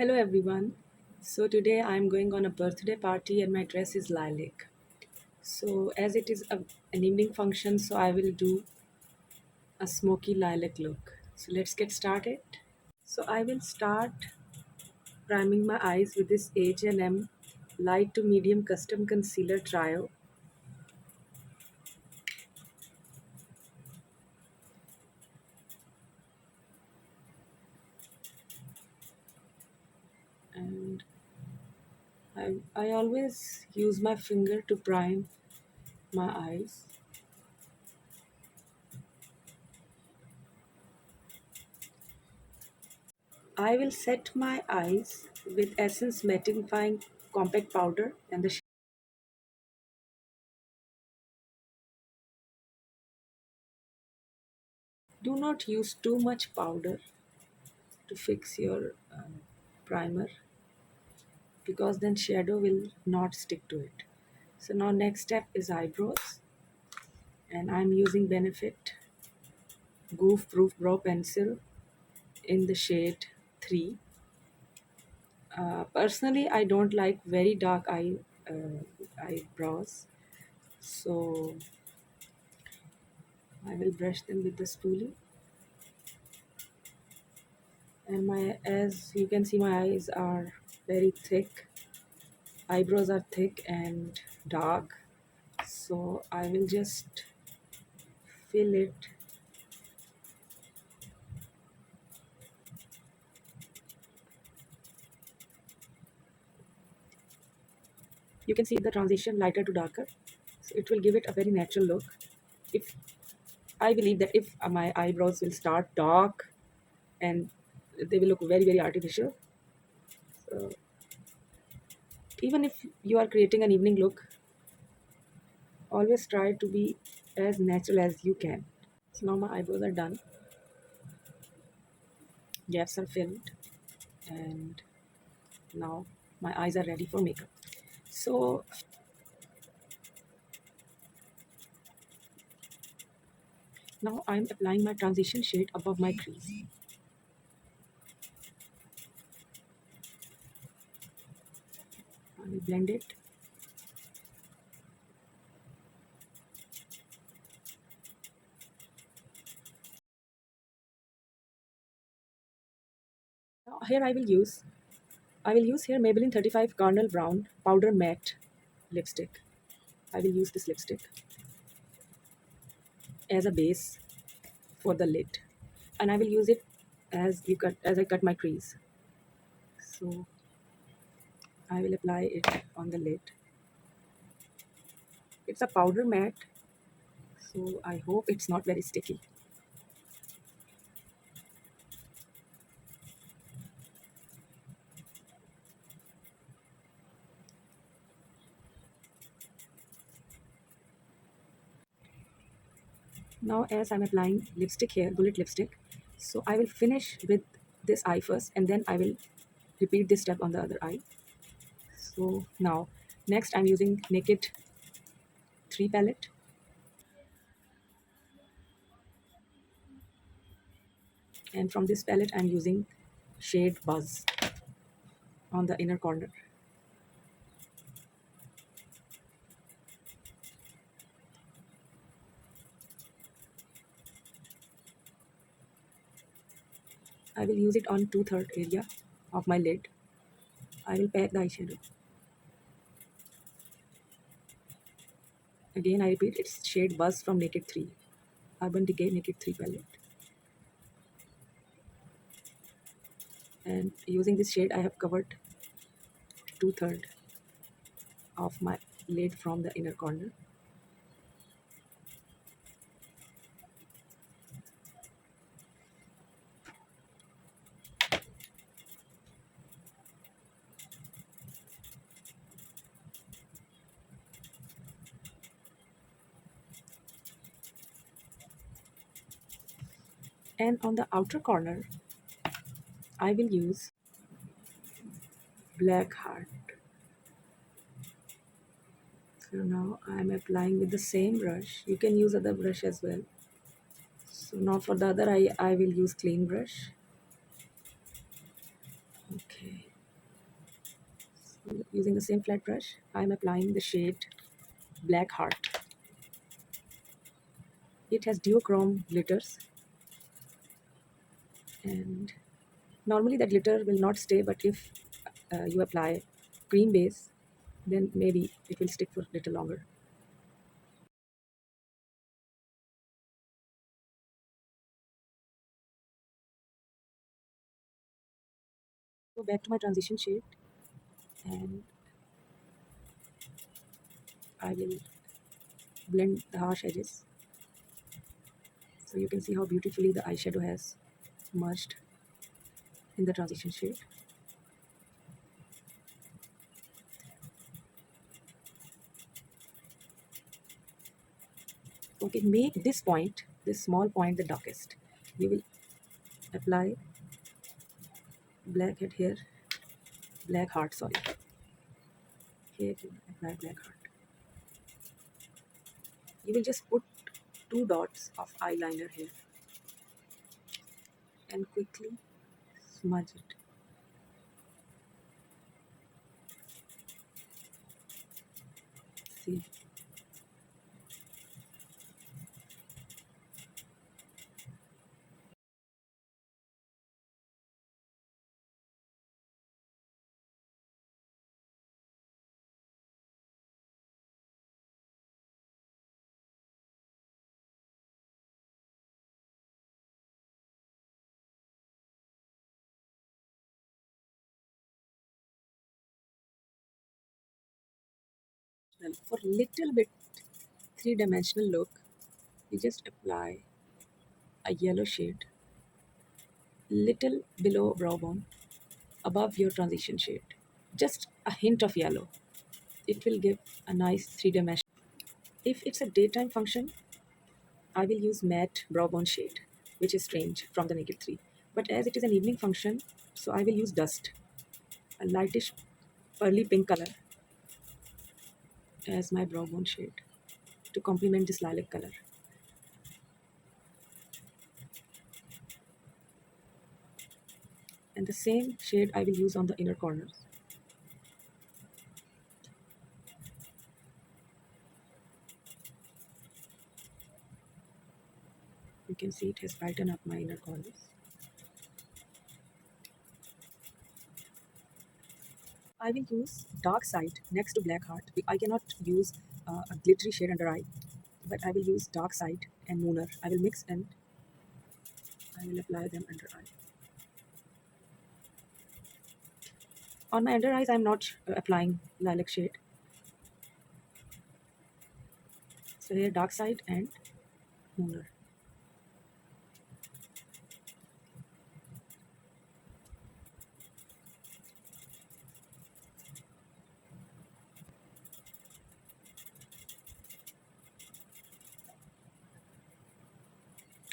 Hello everyone. So today I'm going on a birthday party and my dress is lilac. So as it is an evening function, so I will do a smoky lilac look. So let's get started. So I will start priming my eyes with this H&M light to medium custom concealer trio. And I always use my finger to prime my eyes. I will set my eyes with Essence Mattifying Compact Powder and the do not use too much powder to fix your primer because then shadow will not stick to it. So now next step is eyebrows, and I'm using Benefit Goof Proof Brow Pencil in the shade 3. Personally, I don't like very dark eyebrows, so I will brush them with the spoolie. And my, as you can see, my eyes are very thick. Eyebrows are thick and dark, so I will just fill it. You can see the transition lighter to darker, so it will give it a very natural look. If I believe that if my eyebrows will start dark and they will look very artificial. So even if you are creating an evening look, always try to be as natural as you can. So now my eyebrows are done, gaps are filled, and now my eyes are ready for makeup. So now I'm applying my transition shade above my crease. I will blend it. Now here I will use here Maybelline 35 Carnal Brown Powder Matte lipstick. I will use this lipstick as a base for the lid, and I will use it as I cut my crease. So I will apply it on the lid. It's a powder matte, so I hope it's not very sticky. Now as I'm applying lipstick here, bullet lipstick, so I will finish with this eye first and then I will repeat this step on the other eye. So now next I'm using Naked 3 palette, and from this palette I'm using shade Buzz on the inner corner. I will use it on 2/3 area of my lid. I will pack the eyeshadow. Again I repeat, it's shade Buzz from Naked 3, Urban Decay Naked 3 palette. And using this shade I have covered 2/3 of my lid from the inner corner. And on the outer corner I will use Black Heart. So now I am applying with the same brush. You can use other brush as well. So now for the other eye I will use clean brush. Okay. Using the same flat brush, I am applying the shade Black Heart. It has duochrome glitters, and normally that glitter will not stay, but if you apply cream base, then maybe it will stick for a little longer. Go back to my transition shade, and I will blend the harsh edges, so you can see how beautifully the eyeshadow has merged in the transition shade. Okay, make this point, this small point, the darkest. You will apply black head here, Black Heart, sorry. Here you apply Black Heart. You will just put two dots of eyeliner here and quickly smudge it. See, well, for little bit three-dimensional look, you just apply a yellow shade little below brow bone, above your transition shade. Just a hint of yellow. It will give a nice three-dimensional. If it's a daytime function, I will use matte brow bone shade, which is strange from the Naked 3. But as it is an evening function, so I will use Dust, a lightish pearly pink color, as my brow bone shade to complement this lilac color. And the same shade I will use on the inner corners. You can see it has brightened up my inner corners. I will use Dark Side next to Black Heart. I cannot use a glittery shade under eye, but I will use Dark Side and Mooner. I will mix and I will apply them under eye. On my under eyes, I am not applying lilac shade. So here, Dark Side and Mooner.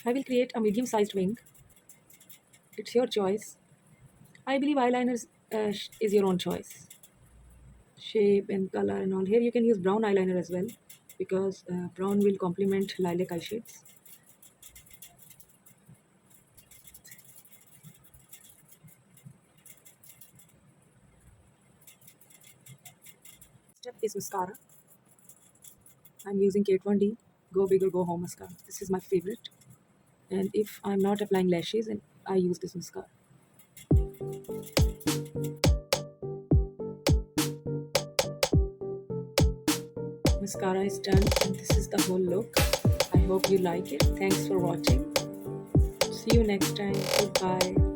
I will create a medium-sized wing. It's your choice. I believe eyeliner is your own choice. Shape and color and all. Here you can use brown eyeliner as well, because brown will complement lilac eye shades. Step is mascara. I'm using Kate Von D Go Big or Go Home mascara. This is my favorite. And if I'm not applying lashes, and I use this mascara. Mascara is done, and this is the whole look. I hope you like it. Thanks for watching. See you next time. Goodbye.